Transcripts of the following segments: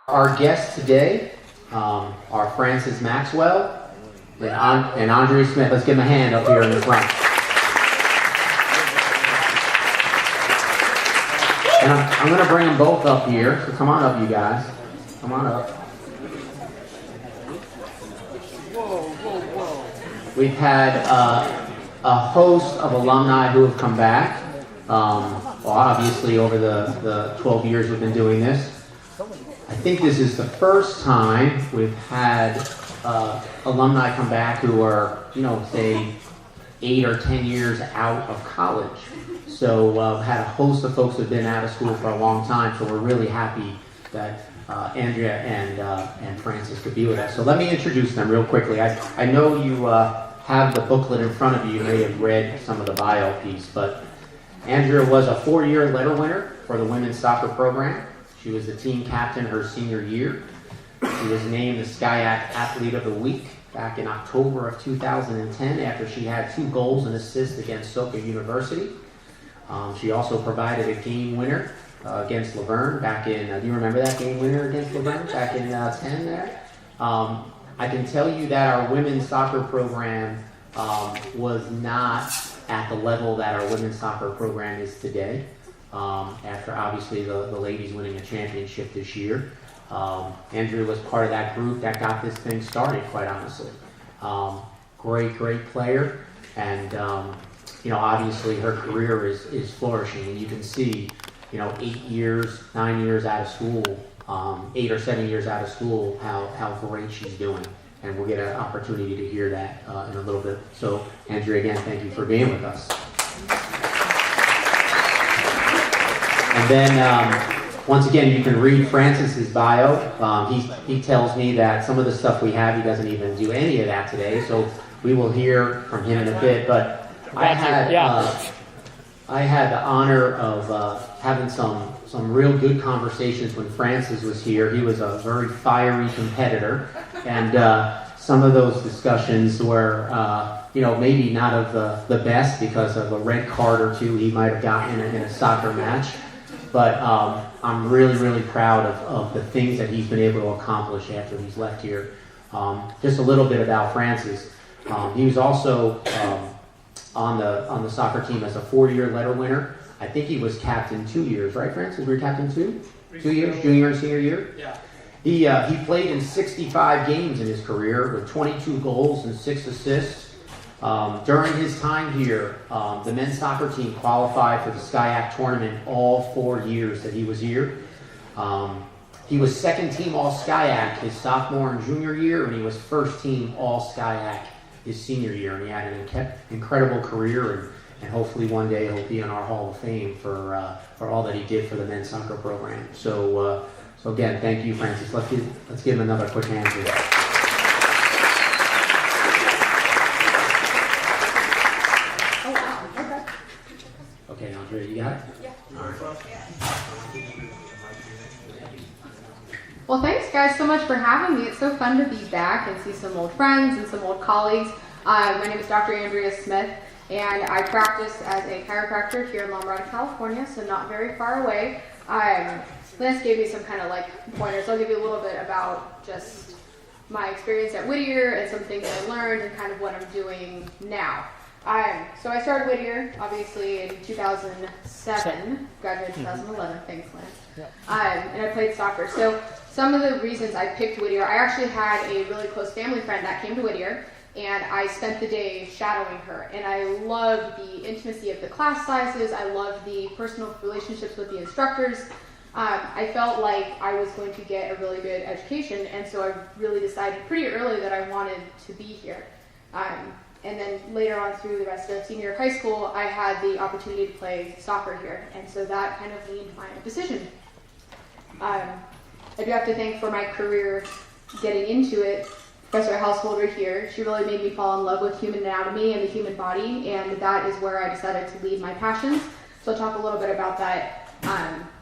Our guests today are Frances Maxwell and Andrea Smith. Let's give them a hand up here in the front. And I'm going to bring them both up here. So come on up, you guys. Come on up. We've had a host of alumni who have come back. Well, obviously, over the 12 years we've been doing this. I think this is the first time we've had alumni come back who are, say 8 or 10 years out of college. So had a host of folks who have been out of school for a long time, so we're really happy that Andrea and Frances could be with us. So let me introduce them real quickly. I know you have the booklet in front of you. You may have read some of the bio piece, but Andrea was a 4-year letter winner for the women's soccer program. She was the team captain her senior year. She was named the SCIAC Athlete of the Week back in October of 2010 after she had 2 goals and assists against Soka University. She also provided a game winner against Laverne back in, do you remember that game winner against Laverne back in 10 there? I can tell you that our women's soccer program was not at the level that our women's soccer program is today. After obviously the ladies winning a championship this year. Andrea was part of that group that got this thing started, quite honestly. Great player, and obviously her career is flourishing, and you can see, 9 years out of school, 8 or 7 years out of school, how great she's doing, and we'll get an opportunity to hear that in a little bit. So, Andrea, again, thank you for being with us. And then, once again, you can read Frances's bio. He tells me that some of the stuff we have, he doesn't even do any of that today, so we will hear from him in a bit. But I had the honor of having some real good conversations when Frances was here. He was a very fiery competitor, and some of those discussions were, maybe not of the best because of a red card or two he might have gotten in a soccer match. But I'm really proud of the things that he's been able to accomplish after he's left here. Just a little bit about Frances. He was also on the soccer team as a 4-year letter winner. I think he was captain 2 years, right, Frances? Were you captain 2 years, junior and senior year? Yeah. He played in 65 games in his career with 22 goals and 6 assists. During his time here, the men's soccer team qualified for the SCIAC tournament all 4 years that he was here. He was second team All-SCIAC his sophomore and junior year, and he was first team All-SCIAC his senior year. And he had an incredible career, and hopefully one day he'll be in our Hall of Fame for all that he did for the men's soccer program. So again, thank you, Frances. Let's give him another quick hand here. Okay, Andrea, you got it? Yeah. All right. Well, thanks guys so much for having me. It's so fun to be back and see some old friends and some old colleagues. My name is Dr. Andrea Smith, and I practice as a chiropractor here in La Mirada, California, so not very far away. Lance gave me some kind of pointers. I'll give you a little bit about just my experience at Whittier and some things I learned and kind of what I'm doing now. So I started Whittier, obviously, in 2007, graduated in 2011, thanks, Lance. And I played soccer. So some of the reasons I picked Whittier, I actually had a really close family friend that came to Whittier, and I spent the day shadowing her. And I loved the intimacy of the class sizes. I loved the personal relationships with the instructors. I felt like I was going to get a really good education, and so I really decided pretty early that I wanted to be here. And then later on through the rest of senior year of high school, I had the opportunity to play soccer here, and so that kind of leaned my decision. I do have to thank for my career getting into it, Professor Householder here. She really made me fall in love with human anatomy and the human body, and that is where I decided to lead my passions. So I'll talk a little bit about that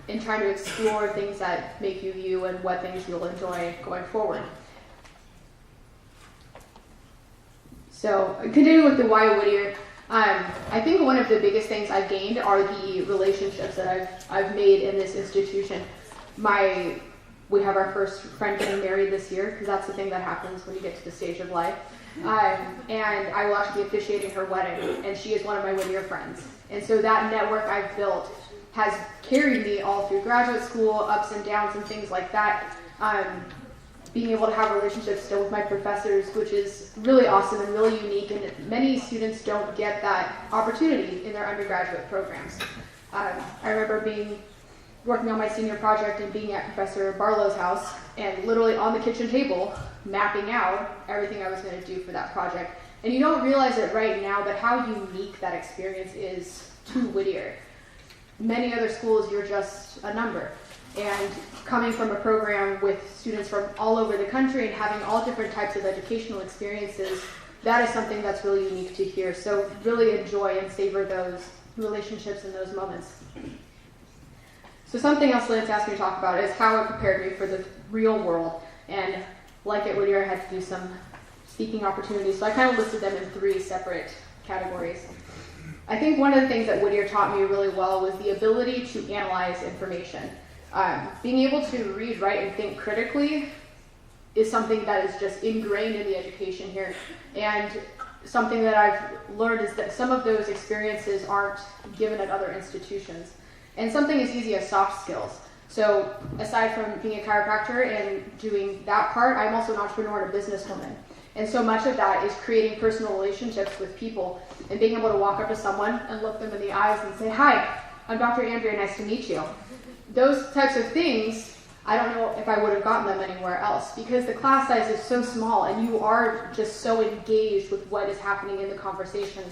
in trying to explore things that make you you and what things you'll enjoy going forward. So continuing with the why Whittier, I think one of the biggest things I've gained are the relationships that I've made in this institution. My We have our first friend getting married this year, because that's the thing that happens when you get to the stage of life. And I will actually be officiating her wedding, and she is one of my Whittier friends. And so that network I've built has carried me all through graduate school, ups and downs and things like that. Being able to have relationships still with my professors, which is really awesome and really unique, and many students don't get that opportunity in their undergraduate programs. I remember working on my senior project and being at Professor Barlow's house and literally on the kitchen table mapping out everything I was going to do for that project. And you don't realize it right now, but how unique that experience is to Whittier. Many other schools, you're just a number. And coming from a program with students from all over the country and having all different types of educational experiences, that is something that's really unique to here. So really enjoy and savor those relationships and those moments. So something else Lance asked me to talk about is how it prepared me for the real world. And like at Whittier, I had to do some speaking opportunities. So I kind of listed them in 3 separate categories. I think one of the things that Whittier taught me really well was the ability to analyze information. Being able to read, write, and think critically is something that is just ingrained in the education here. And something that I've learned is that some of those experiences aren't given at other institutions. And something as easy as soft skills. So aside from being a chiropractor and doing that part, I'm also an entrepreneur and a businesswoman. And so much of that is creating personal relationships with people and being able to walk up to someone and look them in the eyes and say, "Hi, I'm Dr. Andrea, nice to meet you." Those types of things, I don't know if I would have gotten them anywhere else, because the class size is so small and you are just so engaged with what is happening in the conversation.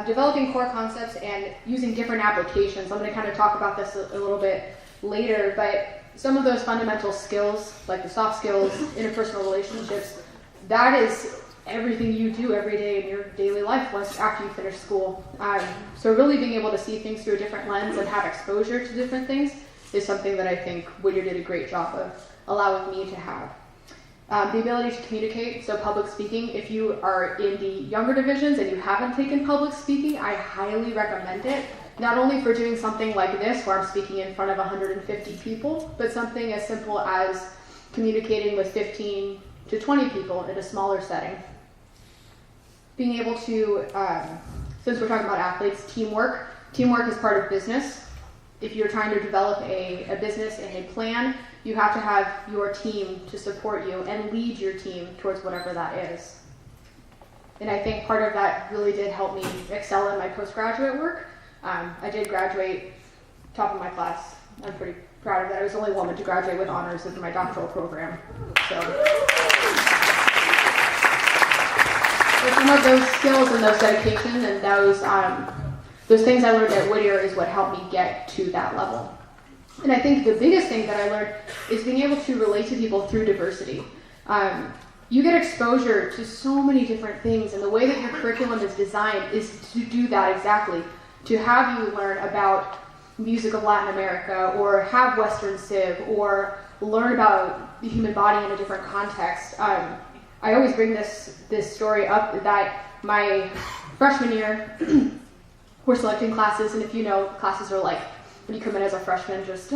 Developing core concepts and using different applications. I'm going to kind of talk about this a little bit later, but some of those fundamental skills, like the soft skills, interpersonal relationships, that is everything you do every day in your daily life once after you finish school. So really being able to see things through a different lens and have exposure to different things is something that I think Whittier did a great job of allowing me to have. The ability to communicate, so public speaking. If you are in the younger divisions and you haven't taken public speaking, I highly recommend it. Not only for doing something like this, where I'm speaking in front of 150 people, but something as simple as communicating with 15 to 20 people in a smaller setting. Being able to, since we're talking about athletes, teamwork. Teamwork is part of business. If you're trying to develop a business and a plan, you have to have your team to support you and lead your team towards whatever that is. And I think part of that really did help me excel in my postgraduate work. I did graduate top of my class. I'm pretty proud of that. I was the only woman to graduate with honors in my doctoral program. So some of those skills and those dedication and those things I learned at Whittier is what helped me get to that level. And I think the biggest thing that I learned is being able to relate to people through diversity. You get exposure to so many different things, and the way that your curriculum is designed is to do that exactly, to have you learn about music of Latin America, or have Western Civ, or learn about the human body in a different context. I always bring this story up that my freshman year, we're selecting classes, and if you know, classes are like, when you come in as a freshman, just,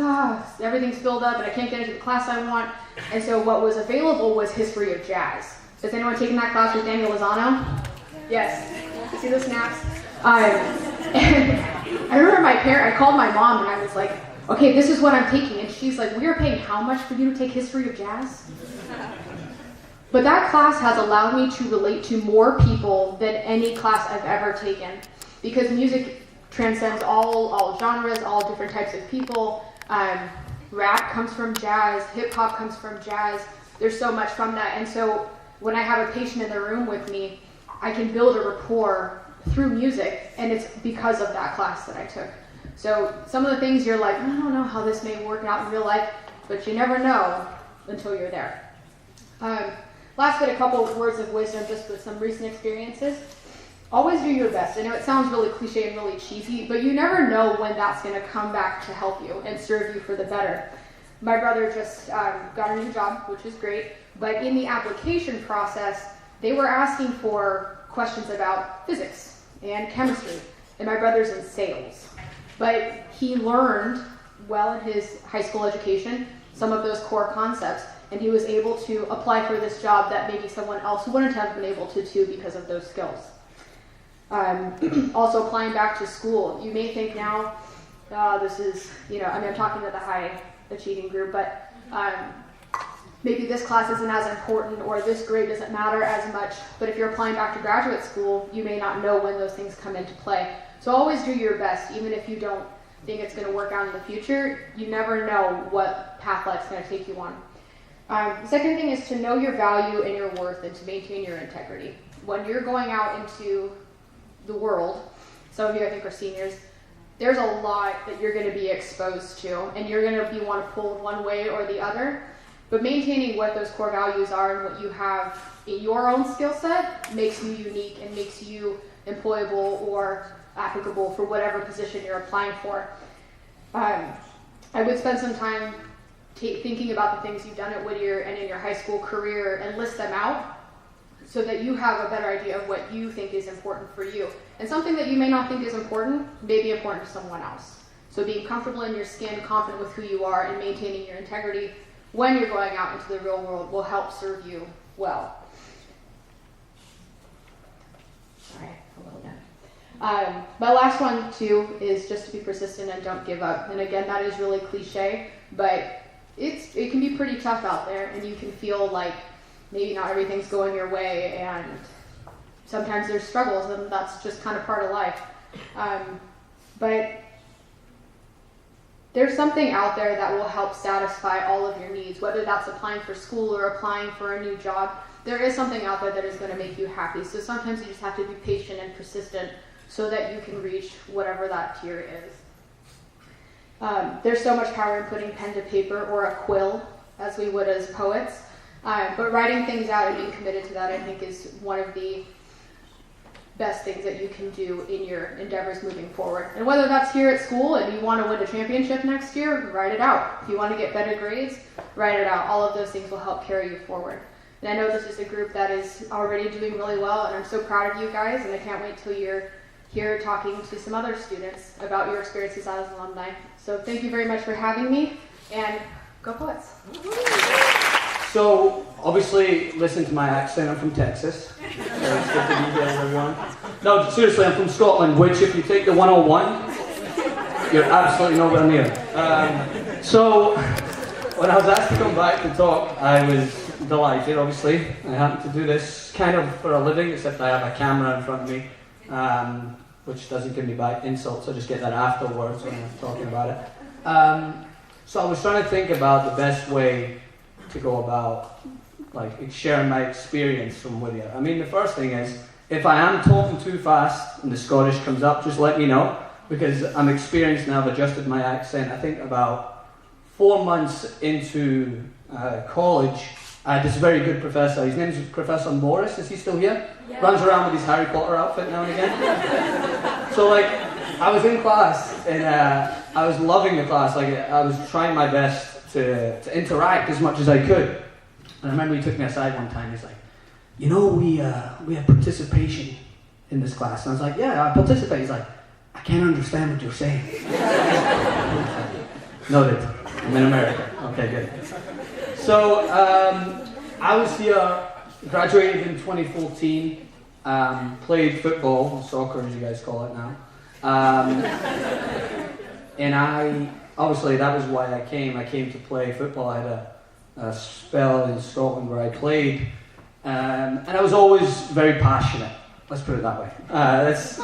everything's filled up and I can't get into the class I want. And so what was available was history of jazz. Has anyone taken that class with Daniel Lozano? Yes. You see the snaps? I remember I called my mom and I was like, okay, this is what I'm taking. And she's like, we are paying how much for you to take history of jazz? But that class has allowed me to relate to more people than any class I've ever taken. Because music transcends all genres, all different types of people. Rap comes from jazz, hip hop comes from jazz. There's so much from that. And so when I have a patient in the room with me, I can build a rapport through music, and it's because of that class that I took. So some of the things you're like, I don't know how this may work out in real life, but you never know until you're there. Last bit, a couple of words of wisdom just with some recent experiences. Always do your best. I know it sounds really cliche and really cheesy, but you never know when that's going to come back to help you and serve you for the better. My brother just got a new job, which is great, but in the application process, they were asking for questions about physics and chemistry, and my brother's in sales. But he learned well in his high school education some of those core concepts, and he was able to apply for this job that maybe someone else wouldn't have been able to too because of those skills. Also applying back to school, you may think now, this is, I'm talking to the high achieving group, but maybe this class isn't as important or this grade doesn't matter as much, but if you're applying back to graduate school, you may not know when those things come into play. So always do your best, even if you don't think it's going to work out in the future. You never know what path life's going to take you on. The second thing is to know your value and your worth and to maintain your integrity. When you're going out into the world, some of you I think are seniors, there's a lot that you're going to be exposed to, and you're going to be pulled one way or the other. But maintaining what those core values are and what you have in your own skill set makes you unique and makes you employable or applicable for whatever position you're applying for. I would spend some time thinking about the things you've done at Whittier and in your high school career and list them out so that you have a better idea of what you think is important for you. And something that you may not think is important may be important to someone else. So being comfortable in your skin, confident with who you are, and maintaining your integrity when you're going out into the real world will help serve you well. All right, a little bit. My last one, too, is just to be persistent and don't give up. And again, that is really cliche, but it can be pretty tough out there, and you can feel like maybe not everything's going your way, and sometimes there's struggles, and that's just kind of part of life. But there's something out there that will help satisfy all of your needs, whether that's applying for school or applying for a new job. There is something out there that is going to make you happy. So sometimes you just have to be patient and persistent so that you can reach whatever that tier is. There's so much power in putting pen to paper or a quill, as we would as poets. But writing things out and being committed to that, I think, is one of the best things that you can do in your endeavors moving forward. And whether that's here at school and you want to win a championship next year, write it out. If you want to get better grades, write it out. All of those things will help carry you forward. And I know this is a group that is already doing really well, and I'm so proud of you guys, and I can't wait till you're here talking to some other students about your experiences as alumni. So thank you very much for having me, and go Poets. So, obviously, listen to my accent, I'm from Texas. So it's good to be here, everyone. No, seriously, I'm from Scotland, which if you take the 101, you're absolutely nowhere near. So, when I was asked to come back to talk, I was delighted, obviously. I happen to do this kind of for a living, except I have a camera in front of me, which doesn't give me back insults, I just get that afterwards when I'm talking about it. So I was trying to think about the best way to go about sharing my experience from Whittier. I mean, the first thing is, if I am talking too fast and the Scottish comes up, just let me know, because I'm experienced now, I've adjusted my accent. I think about 4 months into college, I had this very good professor. His name is Professor Morris. Is he still here? Yeah. Runs around with his Harry Potter outfit now and again. So I was in class and I was loving the class. I was trying my best to interact as much as I could. And I remember he took me aside one time. He's like, we have participation in this class. And I was like, yeah, I participate. He's like, I can't understand what you're saying. Noted. I'm in America. Okay, good. So I was here, graduated in 2014, played football, or soccer as you guys call it now. And obviously that was why I came. I came to play football. I had a spell in Scotland where I played. And I was always very passionate. Let's put it that way.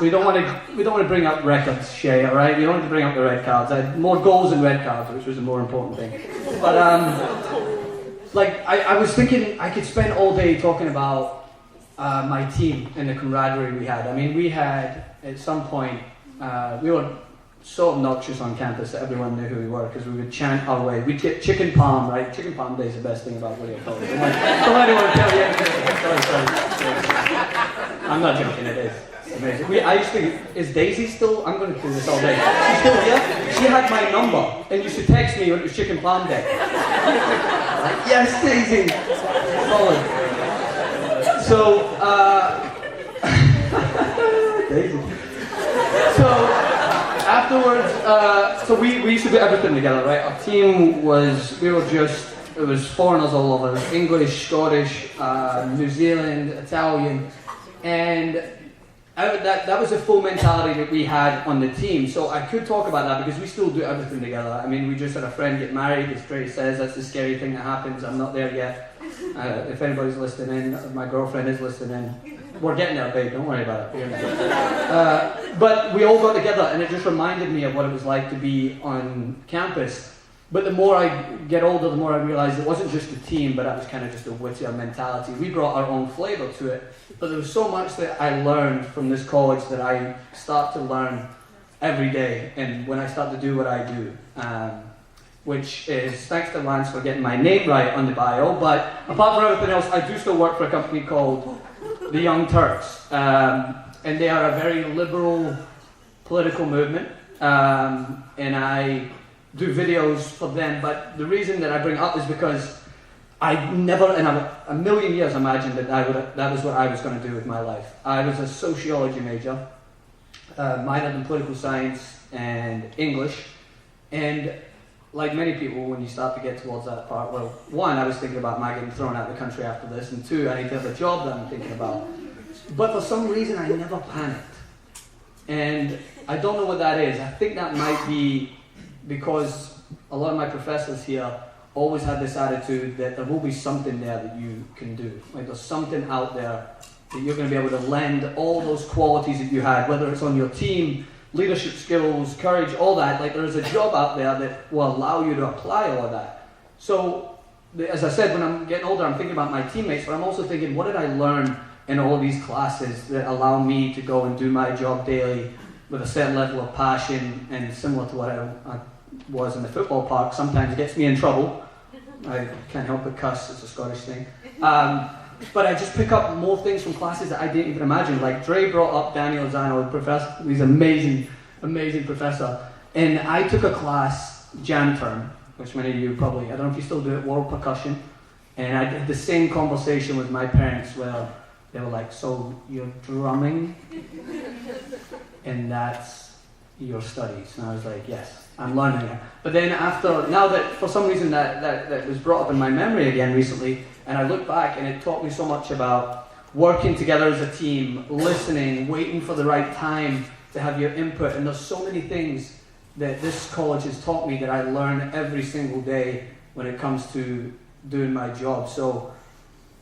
We don't want to bring up records, Shay, all right? We don't want to bring up the red cards. I had more goals than red cards, which was a more important thing. But I was thinking I could spend all day talking about my team and the camaraderie we had. I mean, we had at some point we were so obnoxious on campus that everyone knew who we were because we would chant our way. We'd get chicken palm, right? Chicken palm day is the best thing about Whittier College. Don't let anyone tell you anything. Sorry. I'm not joking, it is. It's amazing. I used to, is Daisy still, I'm going to do this all day. She's still here? She had my number and used to text me when it was chicken palm day. Like, yes, Daisy. Solid. So, Daisy. So, afterwards, So we used to do everything together, right? Our team was, it was foreigners all over. It was English, Scottish, New Zealand, Italian, and that was the full mentality that we had on the team. So I could talk about that because we still do everything together. I mean, we just had a friend get married, as Trey says, that's the scary thing that happens. I'm not there yet. If anybody's listening in, my girlfriend is listening in. We're getting there, babe, don't worry about it. But we all got together and it just reminded me of what it was like to be on campus. But the more I get older, the more I realized it wasn't just a team, but that was kind of just a wittier mentality. We brought our own flavor to it, but there was so much that I learned from this college that I start to learn every day, and when I start to do what I do, which is thanks to Lance for getting my name right on the bio, but apart from everything else, I do still work for a company called the Young Turks, and they are a very liberal political movement, and I do videos for them, but the reason that I bring it up is because I never in a million years imagined that was what I was going to do with my life. I was a sociology major, minored in political science and English, and like many people, when you start to get towards that part, well, one, I was thinking about my getting thrown out of the country after this, and two, I need to have a job that I'm thinking about. But for some reason, I never panicked. And I don't know what that is. I think that might be because a lot of my professors here always had this attitude that there will be something there that you can do. Like there's something out there that you're going to be able to lend all those qualities that you had, whether it's on your team, leadership skills, courage, all that. Like there's a job out there that will allow you to apply all of that. So, as I said, when I'm getting older, I'm thinking about my teammates, but I'm also thinking, what did I learn in all these classes that allow me to go and do my job daily with a certain level of passion, and similar to what I was in the football park, sometimes it gets me in trouble. I can't help but cuss, it's a Scottish thing. But I just pick up more things from classes that I didn't even imagine. Like Dre brought up Daniel Zano, the professor, he's an amazing professor. And I took a class, Jam Term, which many of you probably, I don't know if you still do it, World Percussion. And I did the same conversation with my parents where they were like, so you're drumming? And that's your studies? And I was like, yes, I'm learning it. But then now that for some reason that was brought up in my memory again recently, and I look back and it taught me so much about working together as a team, listening, waiting for the right time to have your input. And there's so many things that this college has taught me that I learn every single day when it comes to doing my job. So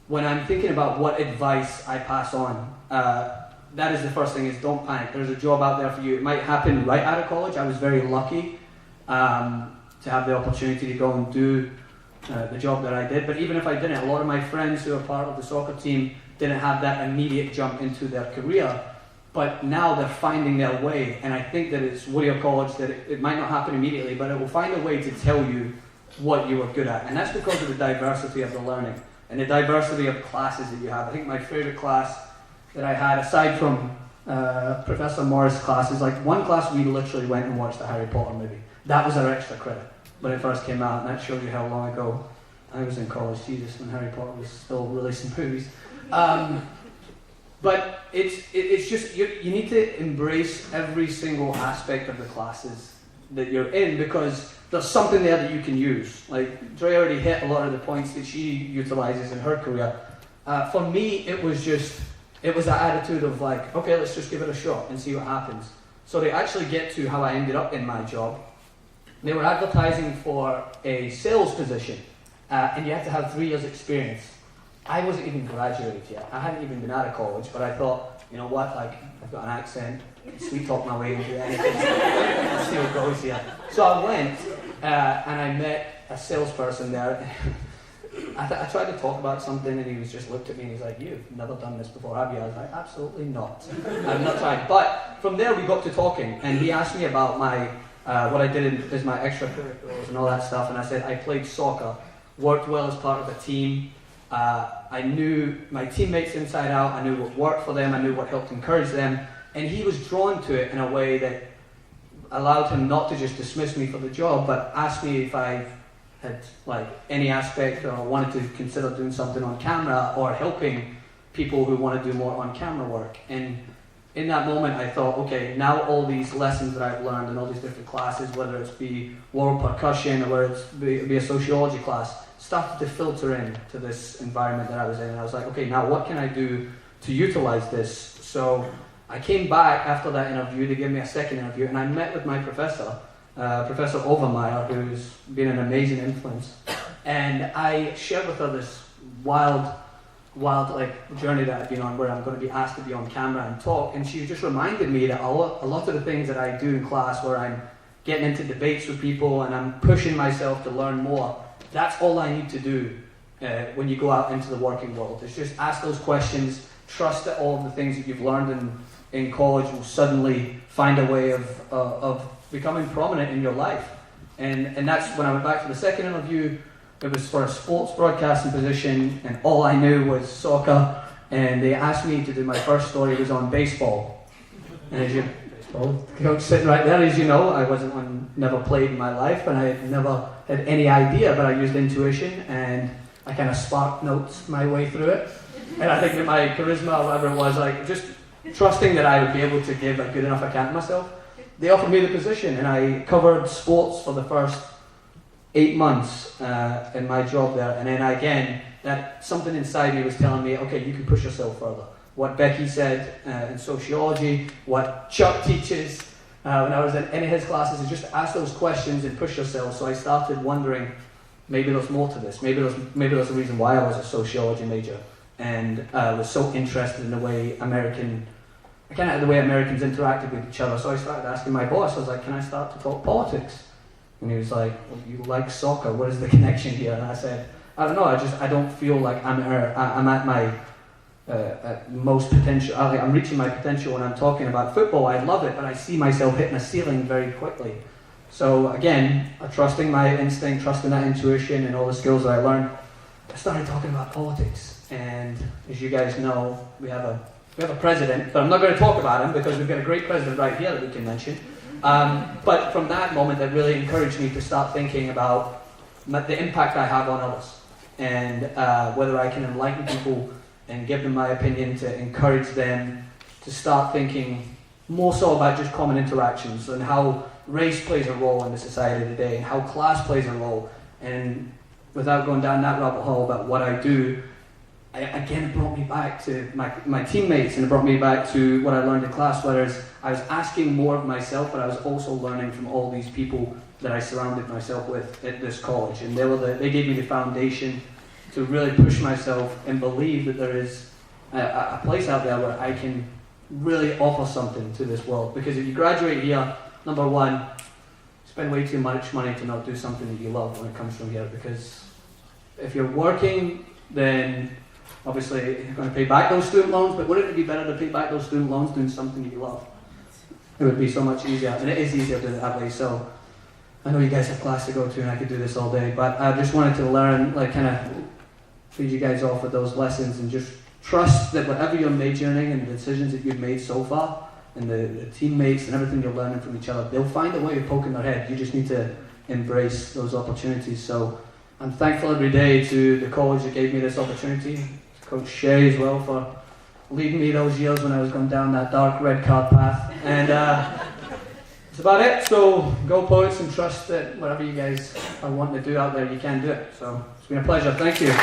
when I'm thinking about what advice I pass on, that is the first thing, is don't panic. There's a job out there for you. It might happen right out of college. I was very lucky to have the opportunity to go and do the job that I did. But even if I didn't, a lot of my friends who are part of the soccer team didn't have that immediate jump into their career. But now they're finding their way. And I think that it's Whittier College that it might not happen immediately, but it will find a way to tell you what you are good at. And that's because of the diversity of the learning and the diversity of classes that you have. I think my favorite class that I had, aside from Professor Morris' classes, like one class we literally went and watched the Harry Potter movie. That was our extra credit when it first came out, and that shows you how long ago I was in college, Jesus, when Harry Potter was still releasing movies. But it's just, you need to embrace every single aspect of the classes that you're in, because there's something there that you can use. Like, Dre already hit a lot of the points that she utilizes in her career. For me, it was that attitude of like, okay, let's just give it a shot and see what happens. So to actually get to how I ended up in my job, they were advertising for a sales position, and you had to have 3 years experience. I wasn't even graduated yet. I hadn't even been out of college, but I thought, you know what, like, I've got an accent, sweet talk my way into anything. Let's see what goes here. So I went, and I met a salesperson there. I tried to talk about something, and he was just looked at me and he's like, "You've never done this before, have you?" I was like, "Absolutely not. I've not tried." But from there we got to talking, and he asked me about my what I did as my extracurriculars and all that stuff, and I said I played soccer, worked well as part of a team. I knew my teammates inside out. I knew what worked for them. I knew what helped encourage them, and he was drawn to it in a way that allowed him not to just dismiss me for the job, but ask me if I had like any aspect or wanted to consider doing something on camera or helping people who want to do more on camera work. And in that moment, I thought, okay, now all these lessons that I've learned in all these different classes, whether it's be world percussion or whether it's be a sociology class, started to filter in to this environment that I was in. And I was like, okay, now what can I do to utilize this? So I came back after that interview. They gave me a second interview, and I met with my professor, Professor Overmeyer, who's been an amazing influence. And I shared with her this wild like journey that I've been on, where I'm going to be asked to be on camera and talk. And she just reminded me that a lot of the things that I do in class, where I'm getting into debates with people and I'm pushing myself to learn more, that's all I need to do when you go out into the working world. It's just ask those questions, trust that all of the things that you've learned in college will suddenly find a way of becoming prominent in your life. And that's when I went back for the second interview. It was for a sports broadcasting position, and all I knew was soccer. And they asked me to do my first story was on baseball. And as you, baseball coach sitting right there, as you know, I never played in my life, and I had never had any idea, but I used intuition, and I kind of spark notes my way through it. And I think that my charisma, or whatever it was, like just trusting that I would be able to give a good enough account of myself, they offered me the position, and I covered sports for the first 8 months in my job there. And then again, that something inside me was telling me, okay, you can push yourself further. What Becky said in sociology, what Chuck teaches when I was in any of his classes, is just ask those questions and push yourself. So I started wondering, maybe there's more to this. Maybe there's a reason why I was a sociology major, and was so interested in the way Americans interacted with each other. So I started asking my boss, I was like, can I start to talk politics? And he was like, well, you like soccer, what is the connection here? And I said, I don't know, I don't feel like I'm at my most potential. I'm reaching my potential when I'm talking about football. I love it, but I see myself hitting a ceiling very quickly. So again, trusting my instinct, trusting that intuition and all the skills that I learned, I started talking about politics. And as you guys know, we have a president, but I'm not going to talk about him because we've got a great president right here that we can mention. But from that moment, that really encouraged me to start thinking about the impact I have on others, and whether I can enlighten people and give them my opinion to encourage them to start thinking more so about just common interactions and how race plays a role in the society today and how class plays a role. And without going down that rabbit hole about what I do, it brought me back to my teammates, and it brought me back to what I learned in class, whereas I was asking more of myself, but I was also learning from all these people that I surrounded myself with at this college. And they gave me the foundation to really push myself and believe that there is a place out there where I can really offer something to this world. Because if you graduate here, number one, spend way too much money to not do something that you love when it comes from here. Because if you're working, then obviously you're going to pay back those student loans, but wouldn't it be better to pay back those student loans doing something that you love? It would be so much easier, and it is easier to do it that way. So I know you guys have class to go to, and I could do this all day, but I just wanted to learn, like, kind of feed you guys off with those lessons, and just trust that whatever you're majoring and the decisions that you've made so far, and the teammates and everything you're learning from each other, they'll find a way of poking their head. You just need to embrace those opportunities. So I'm thankful every day to the college that gave me this opportunity, Coach Shea as well, for leading me those years when I was going down that dark red card path. And that's about it. So go Poets, and trust that whatever you guys are wanting to do out there, you can do it. So it's been a pleasure. Thank you.